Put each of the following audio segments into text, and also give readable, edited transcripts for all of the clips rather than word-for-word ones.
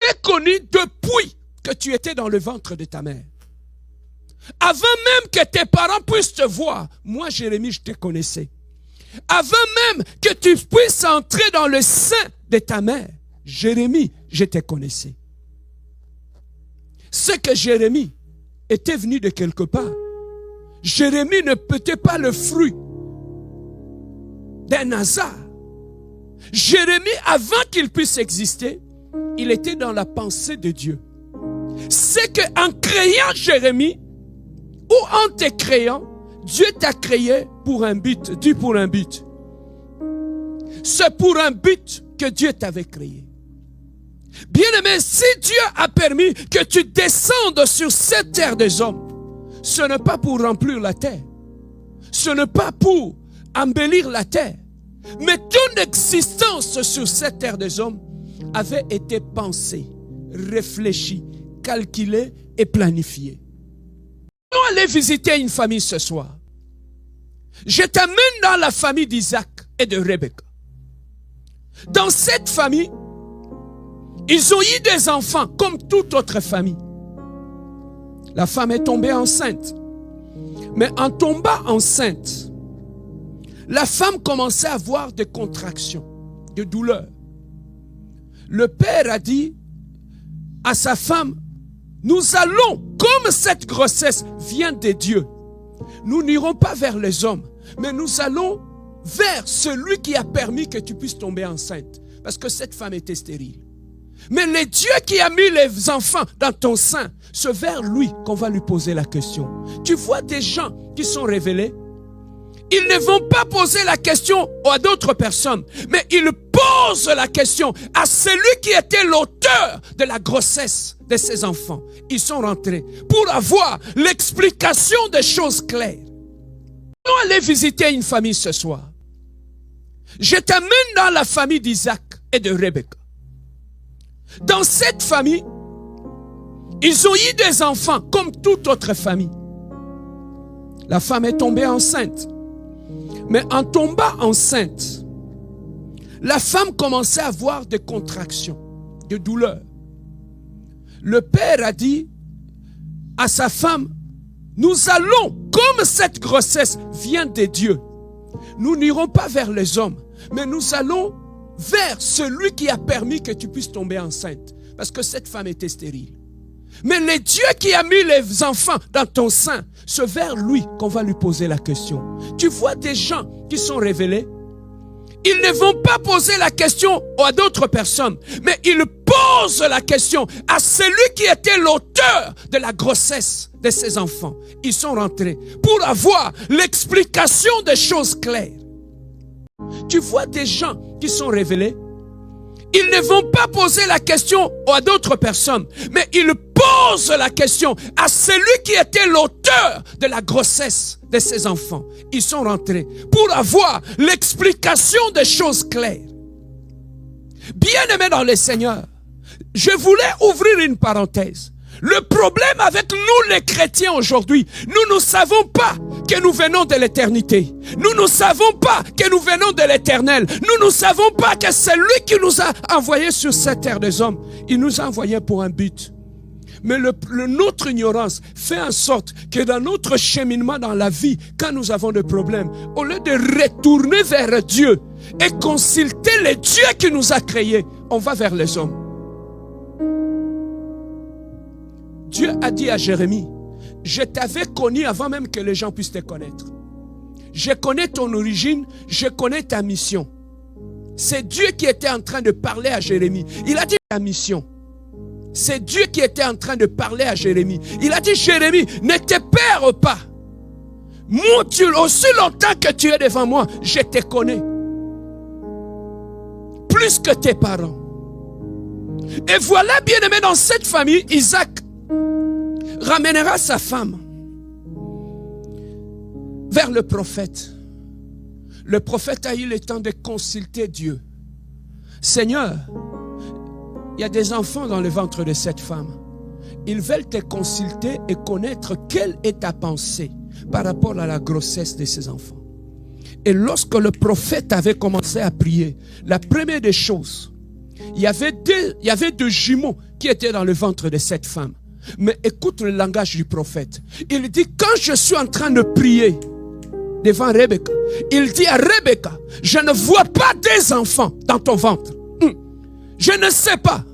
t'avais connu depuis que tu étais dans le ventre de ta mère. Avant même que tes parents puissent te voir, moi, Jérémie, je te connaissais. Avant même que tu puisses entrer dans le sein de ta mère, Jérémie, je te connaissais. C'est que Jérémie était venu de quelque part. Jérémie ne peut-être pas le fruit d'un hasard. Jérémie, avant qu'il puisse exister, il était dans la pensée de Dieu. C'est qu'en créant Jérémie, ou en te créant, Dieu t'a créé pour un but. Dieu pour un but. C'est pour un but que Dieu t'avait créé. Bien-aimé, si Dieu a permis que tu descendes sur cette terre des hommes, ce n'est pas pour remplir la terre. Ce n'est pas pour embellir la terre. Mais ton existence sur cette terre des hommes avait été pensée, réfléchie, calculée et planifiée. Nous allons visiter une famille ce soir. Je t'amène dans la famille d'Isaac et de Rebecca. Dans cette famille, ils ont eu des enfants comme toute autre famille. La femme est tombée enceinte. Mais en tombant enceinte, la femme commençait à avoir des contractions, des douleurs. Le père a dit à sa femme, nous allons, comme cette grossesse vient de Dieu, nous n'irons pas vers les hommes, mais nous allons vers celui qui a permis que tu puisses tomber enceinte. Parce que cette femme était stérile. Mais le Dieu qui a mis les enfants dans ton sein, c'est vers lui qu'on va lui poser la question. Tu vois des gens qui sont révélés, ils ne vont pas poser la question à d'autres personnes, mais ils posent la question à celui qui était l'auteur de la grossesse de ces enfants. Ils sont rentrés pour avoir l'explication des choses claires. Nous allons visiter une famille ce soir. Je t'amène dans la famille d'Isaac et de Rebecca. Dans cette famille, ils ont eu des enfants comme toute autre famille. La femme est tombée enceinte. Mais en tombant enceinte, la femme commençait à avoir des contractions, des douleurs. Le père a dit à sa femme, nous allons, comme cette grossesse vient de Dieu, nous n'irons pas vers les hommes, mais nous allons vers celui qui a permis que tu puisses tomber enceinte. Parce que cette femme était stérile. Mais le Dieu qui a mis les enfants dans ton sein, c'est vers lui qu'on va lui poser la question. Tu vois des gens qui sont révélés, ils ne vont pas poser la question à d'autres personnes, mais ils posent la question à celui qui était l'auteur de la grossesse de ces enfants. Ils sont rentrés pour avoir l'explication des choses claires. Tu vois des gens qui sont révélés, ils ne vont pas poser la question à d'autres personnes, mais ils posent la question à celui qui était l'auteur de la grossesse de ces enfants. Ils sont rentrés pour avoir l'explication des choses claires. Bien-aimés dans le Seigneur, je voulais ouvrir une parenthèse. Le problème avec nous les chrétiens aujourd'hui, nous ne savons pas que nous venons de l'éternité. Nous ne savons pas que nous venons de l'éternel. Nous ne savons pas que c'est lui qui nous a envoyés sur cette terre des hommes. Il nous a envoyés pour un but. Mais notre ignorance fait en sorte que dans notre cheminement dans la vie, quand nous avons des problèmes, au lieu de retourner vers Dieu et consulter le Dieu qui nous a créés, on va vers les hommes. Dieu a dit à Jérémie, je t'avais connu avant même que les gens puissent te connaître. Je connais ton origine, je connais ta mission. C'est Dieu qui était en train de parler à Jérémie. Il a dit ta mission. C'est Dieu qui était en train de parler à Jérémie. Il a dit, Jérémie, ne te perds pas. Moi, aussi longtemps que tu es devant moi, je te connais. Plus que tes parents. Et voilà, bien-aimé, dans cette famille, Isaac ramènera sa femme vers le prophète. Le prophète a eu le temps de consulter Dieu. Seigneur, il y a des enfants dans le ventre de cette femme. Ils veulent te consulter et connaître quelle est ta pensée par rapport à la grossesse de ces enfants. Et lorsque le prophète avait commencé à prier, la première des choses, Il y avait deux jumeaux qui étaient dans le ventre de cette femme. Mais écoute le langage du prophète. Il dit, quand je suis en train de prier devant Rebecca, il dit à Rebecca, je ne vois pas des enfants dans ton ventre. Je ne sais pas.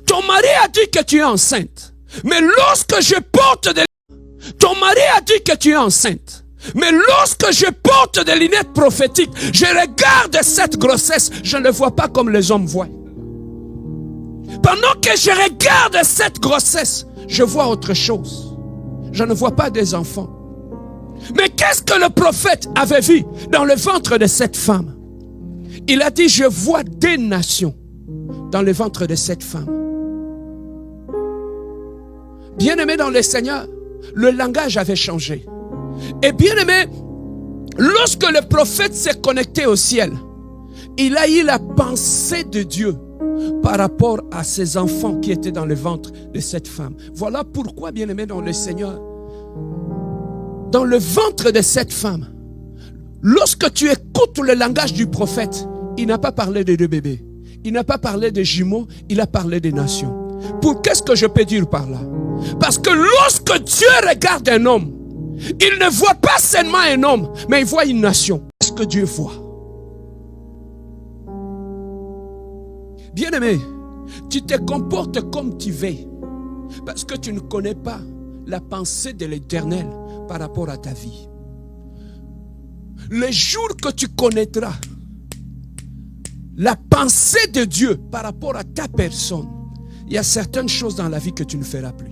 Ton mari a dit que tu es enceinte. Mais lorsque je porte des... Ton mari a dit que tu es enceinte. Mais lorsque je porte des lunettes prophétiques, je regarde cette grossesse, je ne le vois pas comme les hommes voient. Pendant que je regarde cette grossesse, je vois autre chose. Je ne vois pas des enfants. Mais qu'est-ce que le prophète avait vu dans le ventre de cette femme? Il a dit, je vois des nations dans le ventre de cette femme. Bien-aimé dans le Seigneur, le langage avait changé. Et bien-aimé, lorsque le prophète s'est connecté au ciel, il a eu la pensée de Dieu par rapport à ses enfants qui étaient dans le ventre de cette femme. Voilà pourquoi, bien-aimé dans le Seigneur, dans le ventre de cette femme, lorsque tu écoutes le langage du prophète, il n'a pas parlé de deux bébés, il n'a pas parlé de jumeaux, il a parlé des nations. Pour qu'est-ce que je peux dire par là? Parce que lorsque Dieu regarde un homme, il ne voit pas seulement un homme, mais il voit une nation. Qu'est-ce que Dieu voit? Bien-aimé, tu te comportes comme tu veux, parce que tu ne connais pas la pensée de l'Éternel par rapport à ta vie. Le jour que tu connaîtras la pensée de Dieu par rapport à ta personne, il y a certaines choses dans la vie que tu ne feras plus.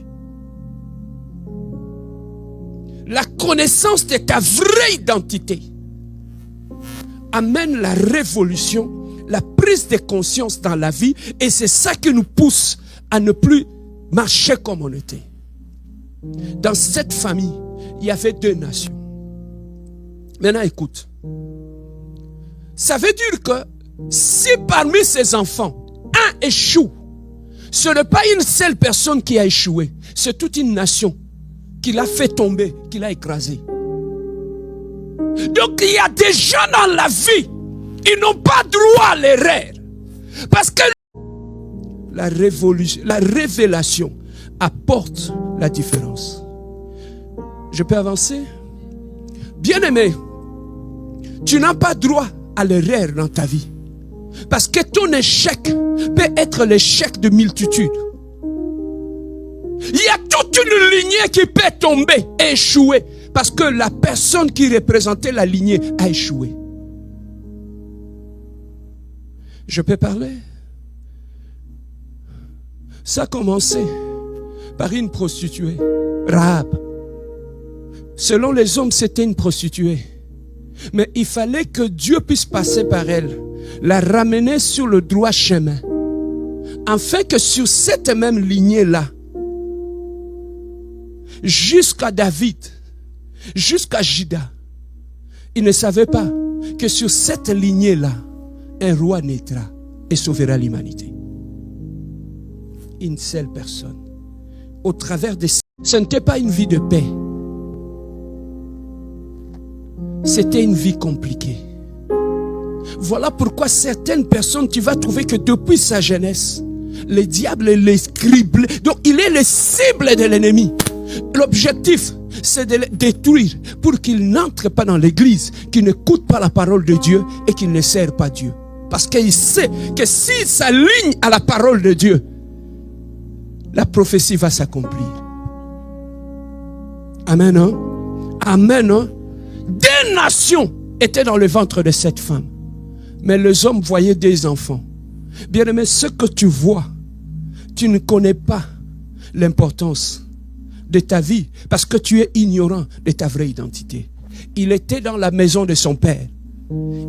La connaissance de ta vraie identité amène la révolution, la prise de conscience dans la vie, et c'est ça qui nous pousse à ne plus marcher comme on était. Dans cette famille, il y avait deux nations. Maintenant, écoute. Ça veut dire que si parmi ces enfants, un échoue, ce n'est pas une seule personne qui a échoué, c'est toute une nation qui l'a fait tomber, qui l'a écrasé. Donc il y a des gens dans la vie, ils n'ont pas droit à l'erreur. Parce que la révélation apporte la différence. Je peux avancer? Bien-aimé, tu n'as pas droit à l'erreur dans ta vie. Parce que ton échec peut être l'échec de multitudes. Il y a toute une lignée qui peut tomber et échouer. Parce que la personne qui représentait la lignée a échoué. Je peux parler? Ça a commencé par une prostituée, Rahab. Selon les hommes, c'était une prostituée. Mais il fallait que Dieu puisse passer par elle, la ramener sur le droit chemin. Afin que sur cette même lignée-là, jusqu'à David, jusqu'à Juda, il ne savait pas que sur cette lignée-là, un roi naîtra et sauvera l'humanité. Une seule personne. Au travers de... Ce n'était pas une vie de paix. C'était une vie compliquée. Voilà pourquoi certaines personnes, tu vas trouver que depuis sa jeunesse, le diable les crible. Donc il est le cible de l'ennemi. L'objectif, c'est de le détruire pour qu'il n'entre pas dans l'église, qu'il n'écoute pas la parole de Dieu et qu'il ne sert pas Dieu. Parce qu'il sait que s'il s'aligne à la parole de Dieu, la prophétie va s'accomplir. Amen. Hein? Amen. Hein? Des nations étaient dans le ventre de cette femme. Mais les hommes voyaient des enfants. Bien-aimé, ce que tu vois, tu ne connais pas l'importance de ta vie parce que tu es ignorant de ta vraie identité. Il était dans la maison de son père.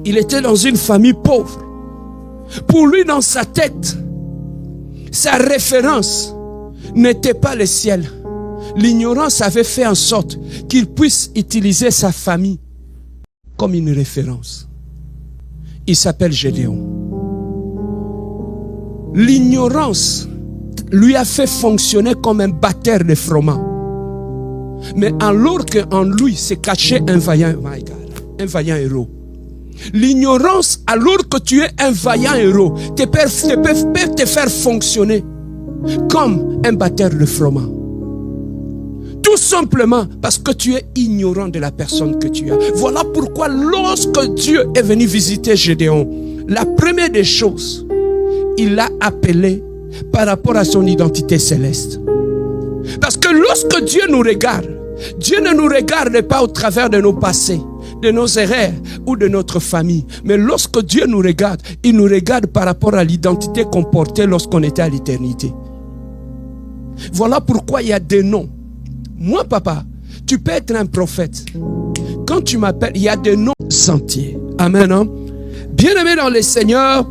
Il était dans une famille pauvre. Pour lui, dans sa tête, sa référence n'était pas le ciel. L'ignorance avait fait en sorte qu'il puisse utiliser sa famille comme une référence. Il s'appelle Gédéon. L'ignorance lui a fait fonctionner comme un batteur de froment. Mais alors qu'en lui s'est caché un vaillant héros. L'ignorance, alors que tu es un vaillant héros, peut te faire fonctionner comme un batteur de froment. Tout simplement parce que tu es ignorant de la personne que tu as. Voilà pourquoi lorsque Dieu est venu visiter Gédéon, la première des choses, il l'a appelé par rapport à son identité céleste. Parce que lorsque Dieu nous regarde, Dieu ne nous regarde pas au travers de nos passés, de nos erreurs ou de notre famille. Mais lorsque Dieu nous regarde, il nous regarde par rapport à l'identité qu'on portait lorsqu'on était à l'éternité. Voilà pourquoi il y a des noms. Moi, papa, tu peux être un prophète. Quand tu m'appelles, il y a des noms sentiers. Amen. Hein? Bien-aimés dans le Seigneur,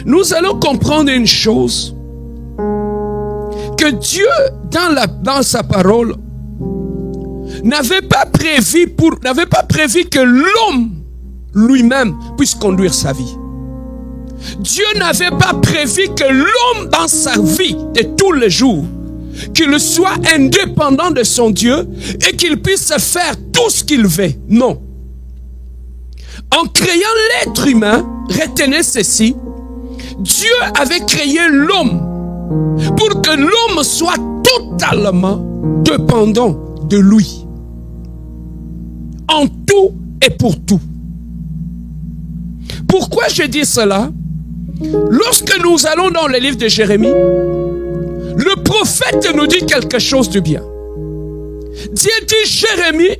nous allons comprendre une chose. Que Dieu, dans sa parole, n'avait pas prévu que l'homme lui-même puisse conduire sa vie. Dieu n'avait pas prévu que l'homme dans sa vie de tous les jours, qu'il soit indépendant de son Dieu et qu'il puisse faire tout ce qu'il veut. Non. En créant l'être humain, retenez ceci, Dieu avait créé l'homme pour que l'homme soit totalement dépendant de lui. En tout et pour tout. Pourquoi je dis cela? Lorsque nous allons dans le livre de Jérémie, le prophète nous dit quelque chose de bien. Dieu dit, Jérémie,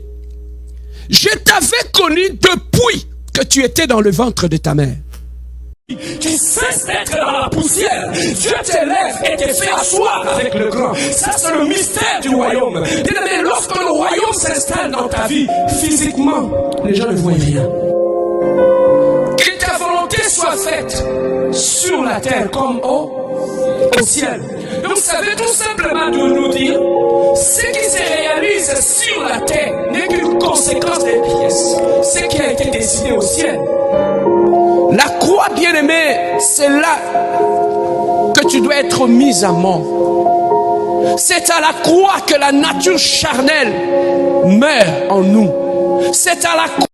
je t'avais connu depuis que tu étais dans le ventre de ta mère. Qui cesse d'être dans la poussière. Dieu t'élève et te fait asseoir avec le grand. Ça, c'est le mystère du royaume. Mais lorsque le royaume s'installe dans ta vie, physiquement, les gens ne voient rien. Que ta volonté soit faite sur la terre comme au ciel. Donc, ça veut tout simplement nous dire, ce qui se réalise sur la terre n'est qu'une conséquence des pièces. Ce qui a été décidé au ciel. La croix, bien-aimée, c'est là que tu dois être mise à mort. C'est à la croix que la nature charnelle meurt en nous. C'est à la croix